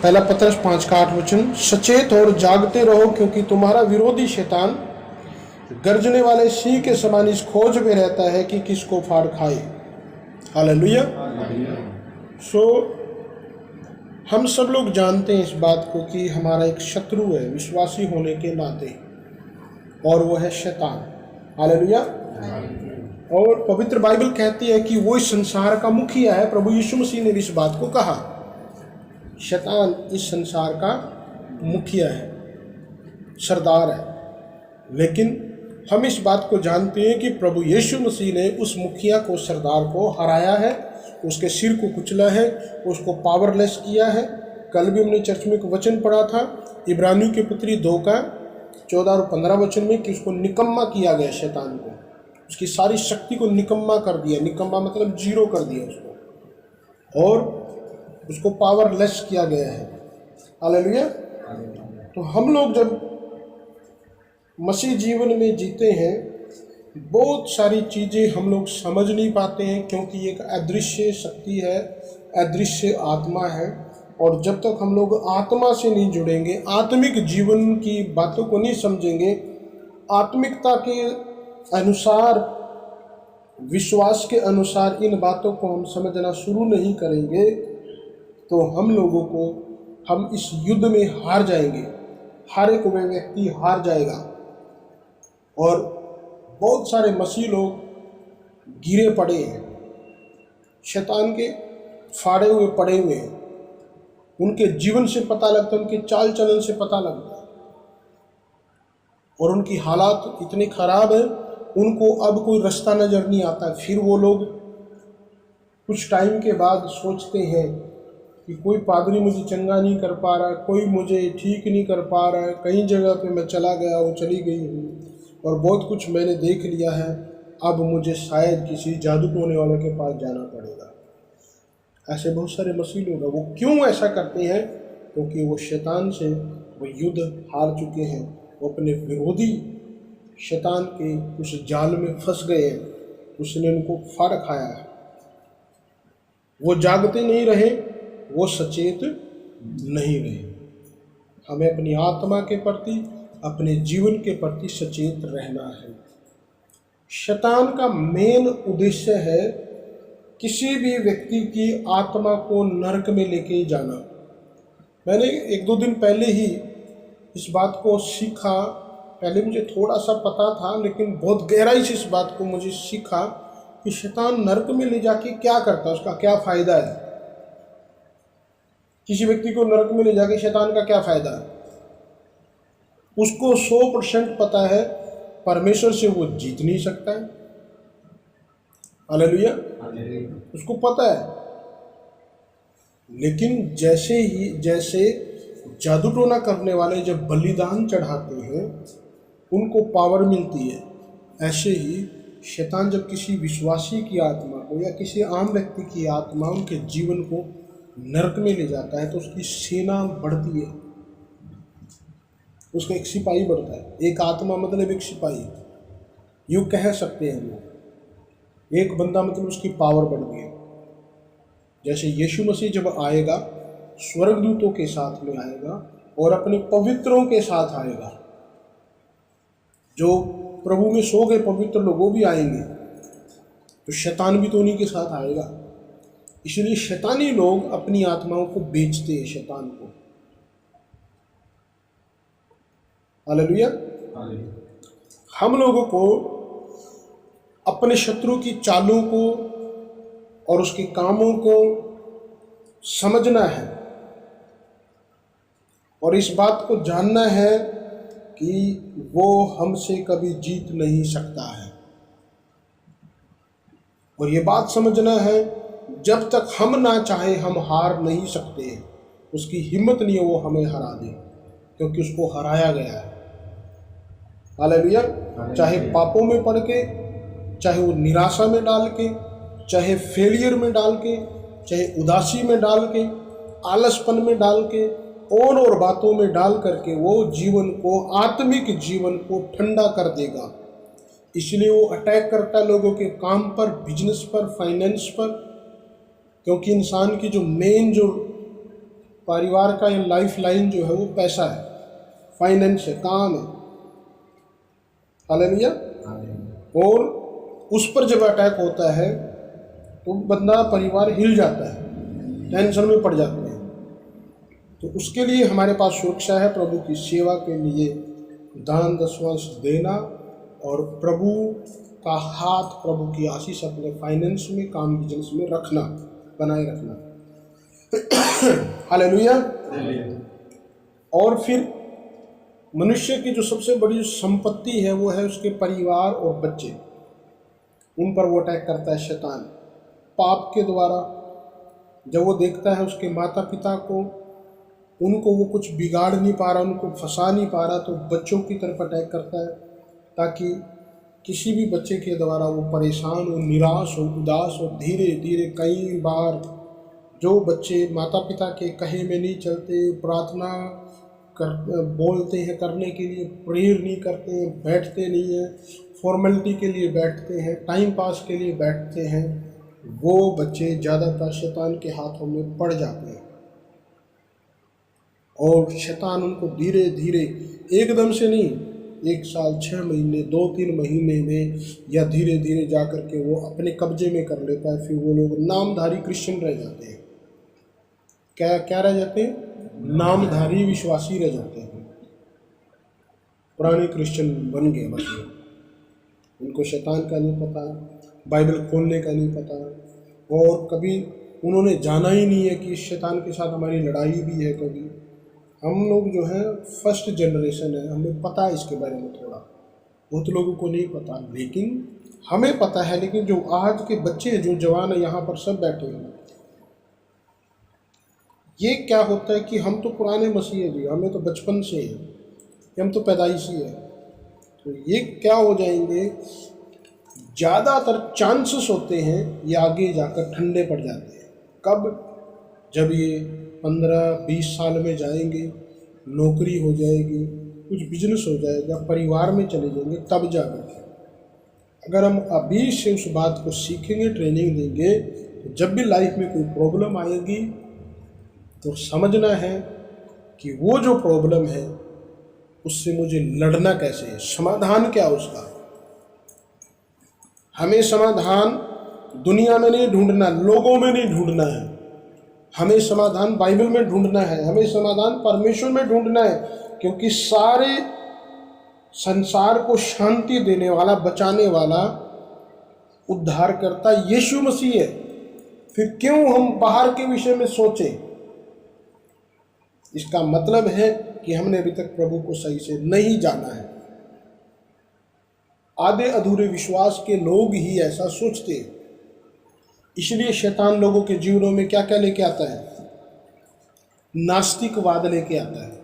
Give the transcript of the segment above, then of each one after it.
पहला पत्रस 5:8 सचेत और जागते रहो, क्योंकि तुम्हारा विरोधी शैतान गर्जने वाले सिंह के समान इस खोज में रहता है कि किसको फाड़ खाए। हालेलुया। सो हम सब लोग जानते हैं इस बात को कि हमारा एक शत्रु है विश्वासी होने के नाते, और वो है शैतान। हालेलुया। और पवित्र बाइबल कहती है कि वो इस संसार का मुखिया है। प्रभु यीशु मसीह ने भी इस बात को कहा, शैतान इस संसार का मुखिया है, सरदार है। लेकिन हम इस बात को जानते हैं कि प्रभु यीशु मसीह ने उस मुखिया को, सरदार को हराया है, उसके सिर को कुचला है, उसको पावरलेस किया है। कल भी हमने चर्च में एक वचन पढ़ा था इब्रानियों की पत्री 2:14 और 15 में कि उसको निकम्मा किया गया, शैतान को, उसकी सारी शक्ति को निकम्मा कर दिया। निकम्मा मतलब जीरो कर दिया उसको, और उसको पावरलेस किया गया है। हालेलुया। तो हम लोग जब मसीह जीवन में जीते हैं, बहुत सारी चीज़ें हम लोग समझ नहीं पाते हैं, क्योंकि एक अदृश्य शक्ति है, अदृश्य आत्मा है। और जब तक हम लोग आत्मा से नहीं जुड़ेंगे, आत्मिक जीवन की बातों को नहीं समझेंगे, आत्मिकता के अनुसार, विश्वास के अनुसार इन बातों को हम समझना शुरू नहीं करेंगे, तो हम लोगों को, हम इस युद्ध में हार जाएंगे। हर एक व्यक्ति हार जाएगा। और बहुत सारे मसीह लोग गिरे पड़े हैं, शैतान के फाड़े हुए पड़े हुए हैं। उनके जीवन से पता लगता है, उनके चाल चलन से पता लगता है, और उनकी हालात इतनी खराब है, उनको अब कोई रास्ता नज़र नहीं आता। फिर वो लोग कुछ टाइम के बाद सोचते हैं कि कोई पादरी मुझे चंगा नहीं कर पा रहा, कोई मुझे ठीक नहीं कर पा रहा है, कई जगह पे मैं चला गया हूँ, चली गई हूँ, और बहुत कुछ मैंने देख लिया है, अब मुझे शायद किसी जादू टोने वाले के पास जाना पड़ेगा। ऐसे बहुत सारे मसीह लोग हैं। वो क्यों ऐसा करते हैं? क्योंकि वो शैतान से वो युद्ध हार चुके हैं, वो अपने विरोधी शैतान के उस जाल में फंस गए हैं, उसने उनको फाड़ खाया है। वो जागते नहीं रहे, वो सचेत नहीं रहे। हमें अपनी आत्मा के प्रति, अपने जीवन के प्रति सचेत रहना है। शैतान का मेन उद्देश्य है किसी भी व्यक्ति की आत्मा को नरक में लेके जाना। मैंने 1-2 दिन पहले ही इस बात को सीखा। पहले मुझे थोड़ा सा पता था, लेकिन बहुत गहराई से इस बात को मुझे सीखा कि शैतान नरक में ले जाके क्या करता है, उसका क्या फ़ायदा है। किसी व्यक्ति को नरक में ले जाके शैतान का क्या फ़ायदा है? उसको 100% पता है परमेश्वर से वो जीत नहीं सकता है। हालेलुया। उसको पता है। लेकिन जैसे जादू टोना करने वाले जब बलिदान चढ़ाते हैं उनको पावर मिलती है, ऐसे ही शैतान जब किसी विश्वासी की आत्मा को या किसी आम व्यक्ति की आत्मा, उनके जीवन को नरक में ले जाता है, तो उसकी सेना बढ़ती है, उसका एक सिपाही बढ़ता है। एक आत्मा मतलब एक सिपाही, यूँ कह सकते हैं लोग। एक बंदा मतलब उसकी पावर बढ़ गई। जैसे यीशु मसीह जब आएगा, स्वर्गदूतों के साथ में आएगा और अपने पवित्रों के साथ आएगा। जो प्रभु में सो गए पवित्र लोग वो भी आएंगे, तो शैतान भी तो उन्हीं के साथ आएगा। इसलिए शैतानी लोग अपनी आत्माओं को बेचते हैं शैतान को। हालेलुया। हम लोगों को अपने शत्रु की चालों को और उसके कामों को समझना है, और इस बात को जानना है कि वो हमसे कभी जीत नहीं सकता है। और ये बात समझना है, जब तक हम ना चाहे हम हार नहीं सकते। उसकी हिम्मत नहीं है वो हमें हरा दे, क्योंकि उसको हराया गया है। हालेलुया। चाहे पापों में पड़ के, चाहे वो निराशा में डाल के, चाहे फेलियर में डाल के, चाहे उदासी में डाल के, आलसपन में डाल के, और बातों में डाल करके वो जीवन को, आत्मिक जीवन को ठंडा कर देगा। इसलिए वो अटैक करता है लोगों के काम पर, बिजनेस पर, फाइनेंस पर, क्योंकि इंसान की जो मेन जो परिवार का ये लाइफ लाइन जो है वो पैसा है, फाइनेंस है, काम है। हालेलुया। और उस पर जब अटैक होता है तो बंदा, परिवार हिल जाता है, टेंशन में पड़ जाते हैं। तो उसके लिए हमारे पास सुरक्षा है, प्रभु की सेवा के लिए दान दशवांश देना और प्रभु का हाथ, प्रभु की आशीष अपने फाइनेंस में, काम बिजनेस में रखना, बनाए रखना। हालेलुया। और फिर मनुष्य की जो सबसे बड़ी संपत्ति है वो है उसके परिवार और बच्चे। उन पर वो अटैक करता है शैतान पाप के द्वारा। जब वो देखता है उसके माता पिता को, उनको वो कुछ बिगाड़ नहीं पा रहा, उनको फंसा नहीं पा रहा, तो बच्चों की तरफ अटैक करता है, ताकि किसी भी बच्चे के द्वारा वो परेशान हो, निराश हो, उदास हो। धीरे धीरे कई बार जो बच्चे माता पिता के कहे में नहीं चलते, प्रार्थना कर बोलते हैं करने के लिए, प्रेयर नहीं करते हैं, बैठते नहीं हैं, फॉर्मेलिटी के लिए बैठते हैं, टाइम पास के लिए बैठते हैं, वो बच्चे ज़्यादातर शैतान के हाथों में पड़ जाते हैं। और शैतान उनको धीरे धीरे, एकदम से नहीं, 1 साल, 6 महीने, 2-3 महीने में, या धीरे धीरे जा कर के वो अपने कब्जे में कर लेता है। फिर वो लोग नामधारी क्रिश्चियन रह जाते हैं। क्या रह जाते हैं? नामधारी विश्वासी रह जाते हैं, पुराने क्रिश्चियन बन गए बस। उनको शैतान का नहीं पता, बाइबल खोलने का नहीं पता, और कभी उन्होंने जाना ही नहीं है कि शैतान के साथ हमारी लड़ाई भी है। कभी हम लोग जो है फर्स्ट जनरेशन है, हमें पता है इसके बारे में थोड़ा, बहुत लोगों को नहीं पता, लेकिन हमें पता है। लेकिन जो आज के बच्चे, जो जवान है यहाँ पर सब बैठे हैं, ये क्या होता है कि हम तो पुराने मसीह हैं जी, हमें तो बचपन से है, हम तो पैदाइशी है। तो ये क्या हो जाएंगे, ज़्यादातर चांसेस होते हैं ये आगे जाकर ठंडे पड़ जाते हैं। कब? जब ये 15-20 साल में जाएंगे, नौकरी हो जाएगी, कुछ बिजनेस हो जाएगा, परिवार में चले जाएंगे, तब जाकर के। अगर हम अभी से उस बात को सीखेंगे, ट्रेनिंग देंगे, तो जब भी लाइफ में कोई प्रॉब्लम आएगी तो समझना है कि वो जो प्रॉब्लम है उससे मुझे लड़ना कैसे है, समाधान क्या उसका। हमें समाधान दुनिया में नहीं ढूंढना, लोगों में नहीं ढूंढना है, हमें समाधान बाइबल में ढूंढना है, हमें समाधान परमेश्वर में ढूंढना है। क्योंकि सारे संसार को शांति देने वाला, बचाने वाला, उद्धार करता यीशु मसीह है। फिर क्यों हम बाहर के विषय में सोचें? इसका मतलब है कि हमने अभी तक प्रभु को सही से नहीं जाना है। आधे अधूरे विश्वास के लोग ही ऐसा सोचते हैं। इसलिए शैतान लोगों के जीवनों में क्या क्या लेके आता है? नास्तिकवाद लेके आता है।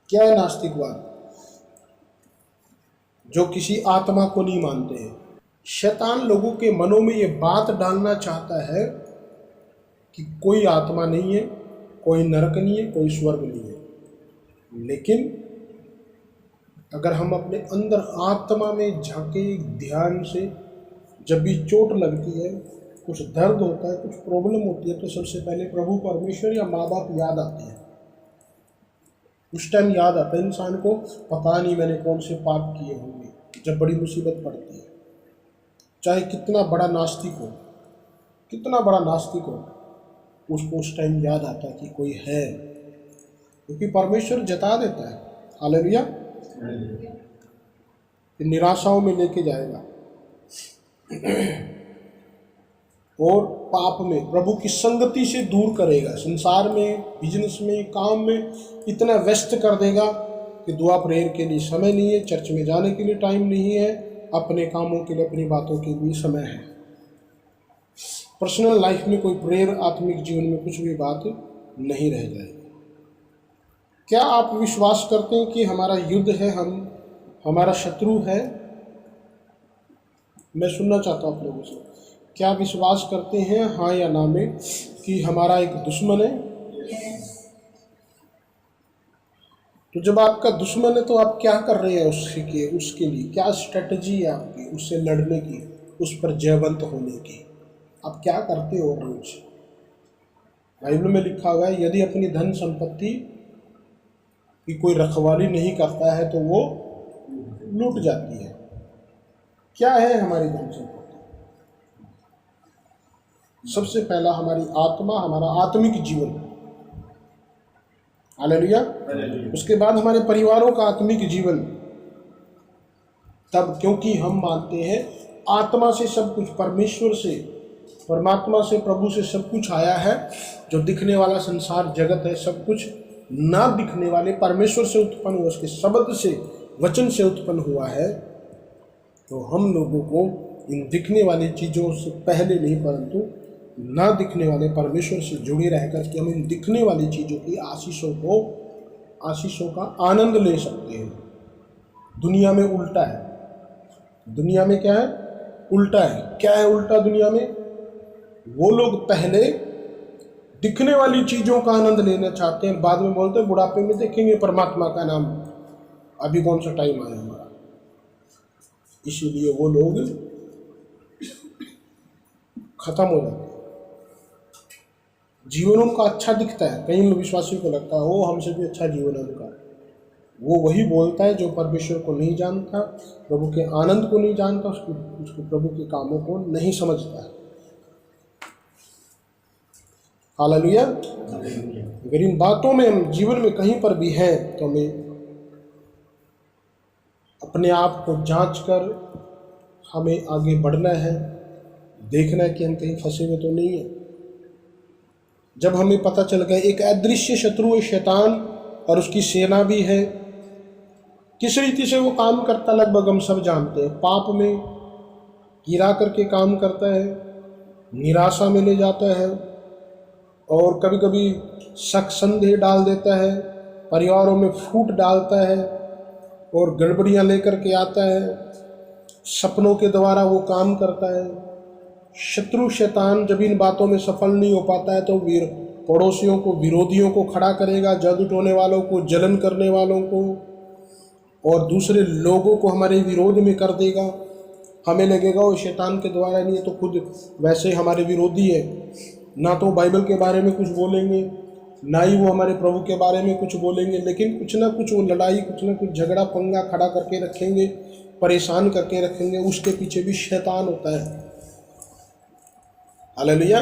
क्या है नास्तिकवाद? जो किसी आत्मा को नहीं मानते हैं। शैतान लोगों के मनों में ये बात डालना चाहता है कि कोई आत्मा नहीं है, कोई नरक नहीं है, कोई स्वर्ग नहीं है। लेकिन अगर हम अपने अंदर आत्मा में झांके ध्यान से, जब भी चोट लगती है, कुछ दर्द होता है, कुछ प्रॉब्लम होती है, तो सबसे पहले प्रभु परमेश्वर या माँ बाप याद आते हैं। उस टाइम याद आता है इंसान को, पता नहीं मैंने कौन से पाप किए होंगे। जब बड़ी मुसीबत पड़ती है, चाहे कितना बड़ा नास्तिक हो, कितना बड़ा नास्तिक हो, उसको उस टाइम याद आता है कि कोई है, क्योंकि परमेश्वर जता देता है। हालेलुया। निराशाओं में लेके जाएगा और पाप में, प्रभु की संगति से दूर करेगा। संसार में, बिजनेस में, काम में इतना व्यस्त कर देगा कि दुआ प्रेयर के लिए समय नहीं है, चर्च में जाने के लिए टाइम नहीं है, अपने कामों के लिए, अपनी बातों के लिए समय है। पर्सनल लाइफ में कोई प्रेयर, आत्मिक जीवन में कुछ भी बात नहीं रह जाएगी। क्या आप विश्वास करते हैं कि हमारा युद्ध है, हमारा शत्रु है? मैं सुनना चाहता हूँ आप लोगों से, क्या विश्वास करते हैं, हाँ या ना में, कि हमारा एक दुश्मन है? तो जब आपका दुश्मन है तो आप क्या कर रहे हैं उसके लिए? क्या स्ट्रेटजी है आपकी उससे लड़ने की, उस पर जयवंत होने की? आप क्या करते हो रोज? बाइबल में लिखा हुआ है यदि अपनी धन संपत्ति की कोई रखवाली नहीं करता है तो वो लूट जाती है। क्या है हमारी धन संपत्ति? सबसे पहला हमारी आत्मा, हमारा आत्मिक जीवन। हालेलुया। उसके बाद हमारे परिवारों का आत्मिक जीवन। तब क्योंकि हम मानते हैं आत्मा से सब कुछ, परमेश्वर से, परमात्मा से, प्रभु से सब कुछ आया है। जो दिखने वाला संसार जगत है सब कुछ ना दिखने वाले परमेश्वर से उत्पन्न हुआ, उसके शब्द से, वचन से उत्पन्न हुआ है। तो हम लोगों को इन दिखने वाली चीज़ों से पहले नहीं परंतु ना दिखने वाले परमेश्वर से जुड़े रहकर के हम इन दिखने वाली चीज़ों की आशीषों का आनंद ले सकते हैं। दुनिया में उल्टा है। दुनिया में क्या है? उल्टा है। क्या है उल्टा दुनिया में? वो लोग पहले दिखने वाली चीज़ों का आनंद लेना चाहते हैं, बाद में बोलते हैं बुढ़ापे में देखेंगे परमात्मा का नाम, अभी कौन सा टाइम आया हमारा। इसीलिए वो लोग खत्म हो जाते हैं। जीवन उनका अच्छा दिखता है, कई विश्वासियों को लगता है वो हमसे भी अच्छा जीवन है उनका। वो वही बोलता है जो परमेश्वर को नहीं जानता, प्रभु के आनंद को नहीं जानता, उसको प्रभु के कामों को नहीं समझता है। हालेलुया। अगर इन बातों में हम जीवन में कहीं पर भी हैं तो हमें अपने आप को जांच कर हमें आगे बढ़ना है, देखना है कि हम कहीं फंसे हुए तो नहीं है। जब हमें पता चल गया एक अदृश्य शत्रु है शैतान और उसकी सेना भी है, किस रीति से वो काम करता लगभग हम सब जानते हैं। पाप में गिरा करके काम करता है, निराशा में ले जाता है और कभी कभी शक संदेह डाल देता है, परिवारों में फूट डालता है और गड़बड़ियाँ लेकर के आता है। सपनों के द्वारा वो काम करता है। शत्रु शैतान जब इन बातों में सफल नहीं हो पाता है तो पड़ोसियों को, विरोधियों को खड़ा करेगा, जादू टोने वालों को, जलन करने वालों को और दूसरे लोगों को हमारे विरोध में कर देगा। हमें लगेगा वो शैतान के द्वारा नहीं है, तो खुद वैसे हमारे विरोधी है। ना तो बाइबल के बारे में कुछ बोलेंगे, ना ही वो हमारे प्रभु के बारे में कुछ बोलेंगे, लेकिन कुछ ना कुछ वो लड़ाई, कुछ ना कुछ झगड़ा पंगा खड़ा करके रखेंगे, परेशान करके रखेंगे। उसके पीछे भी शैतान होता है। हालेलुया।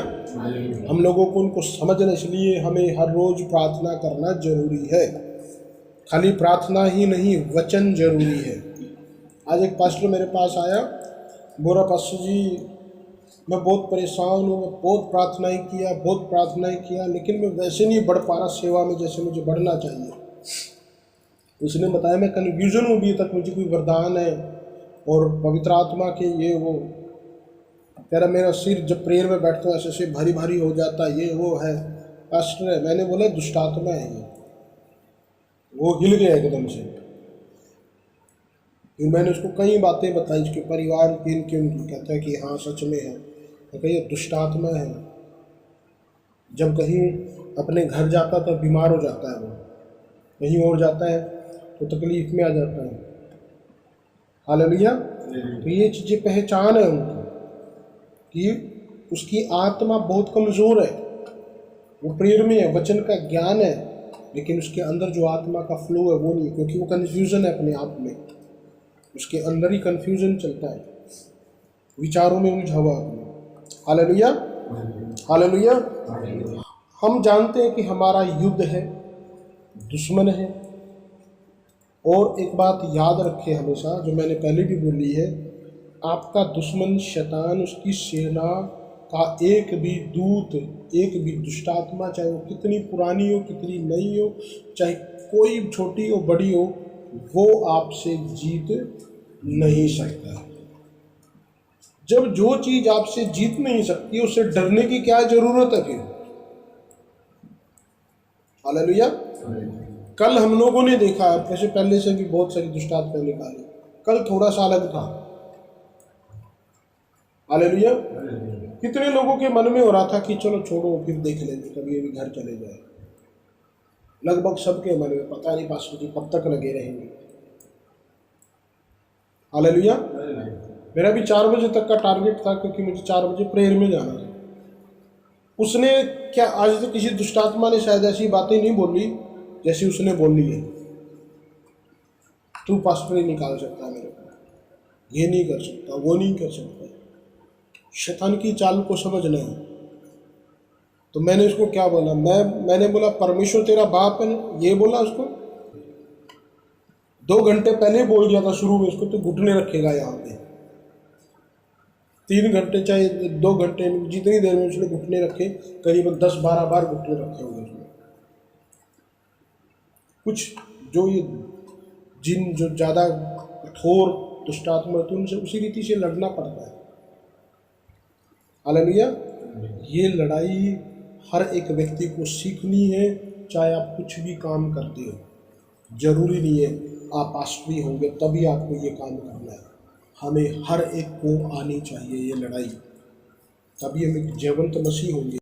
हम लोगों को उनको समझना, इसलिए हमें हर रोज प्रार्थना करना जरूरी है। खाली प्रार्थना ही नहीं, वचन जरूरी है। आज एक पास्टर मेरे पास आया, बोला पास्टर जी मैं बहुत परेशान हूँ, मैं बहुत प्रार्थनाएं किया लेकिन मैं वैसे नहीं बढ़ पा रहा सेवा में जैसे मुझे बढ़ना चाहिए। उसने बताया मैं कन्फ्यूजन हूँ, अभी तक मुझे कोई वरदान है और पवित्र आत्मा के ये वो, कह रहा मेरा सिर जब प्रेयर में बैठता हूँ ऐसे भारी भारी हो जाता है, ये वो है पास्टर है। मैंने बोला दुष्ट आत्मा है ये। वो हिल गया एकदम से। फिर मैंने उसको कई बातें बताई उसके परिवार की, इनकी उनकी। कहता है कि हाँ सच में है। मैं कही दुष्ट आत्मा है। जब कहीं अपने घर जाता तो बीमार हो जाता है, वो कहीं और जाता है तो तकलीफ में आ जाता है। हालेलुया। तो ये चीज़ें पहचान है उनकी कि उसकी आत्मा बहुत कमज़ोर है। वो प्रेयर में है, वचन का ज्ञान है, लेकिन उसके अंदर जो आत्मा का फ्लो है वो नहीं, क्योंकि वो कन्फ्यूज़न है अपने आप में। उसके अंदर ही कन्फ्यूज़न चलता है, विचारों में उलझा हुआ। हालेलुया। हालेलुया। हम जानते हैं कि हमारा युद्ध है, दुश्मन है। और एक बात याद रखें हमेशा, जो मैंने पहले भी बोली है, आपका दुश्मन शैतान, उसकी सेना का एक भी दूत, एक भी दुष्टात्मा, चाहे वो कितनी पुरानी हो, कितनी नई हो, चाहे कोई छोटी हो बड़ी हो, वो आपसे जीत नहीं सकता। जब जो चीज आपसे जीत नहीं सकती उससे डरने की क्या जरूरत है फिर? हालेलुया। कल हम लोगों ने देखा, वैसे पहले से भी बहुत सारी दुष्टात्माएं निकाली, कल थोड़ा सा अलग था। हालेलुया। कितने लोगों के मन में हो रहा था कि चलो छोड़ो फिर देख लेंगे, कभी अभी घर चले जाए। लगभग सबके मन में, पता नहीं पास्टर जी कब तक लगे रहेंगे। हालेलुया। मेरा भी 4 बजे तक का टारगेट था, क्योंकि मुझे 4 बजे प्रेयर में जाना था। उसने क्या आज तक किसी दुष्टात्मा ने शायद ऐसी बातें नहीं बोली जैसी उसने बोली है। तू पास्टर नहीं निकाल सकता मेरे को, ये नहीं कर सकता, वो नहीं कर सकता। शैतान की चाल को समझना है। तो मैंने उसको क्या बोला, मैंने बोला परमेश्वर तेरा बाप है, ये बोला उसको 2 घंटे पहले बोल दिया था शुरू में उसको, तो घुटने रखेगा यहाँ पे 3 घंटे चाहे 2 घंटे, जितनी देर में उसने घुटने रखे, करीबन 10-12 बार घुटने रखे होंगे उसने। कुछ जो ये जिन जो ज़्यादा कठोर दुष्टात्मा तो उनसे उसी रीति से लड़ना पड़ता है। हालेलुया। ये लड़ाई हर एक व्यक्ति को सीखनी है, चाहे आप कुछ भी काम करते हो। जरूरी नहीं है आप पास्टर होंगे तभी आपको ये काम करना है। हमें हर एक को आनी चाहिए ये लड़ाई, तभी हम एक जीवंत मसीह होंगे।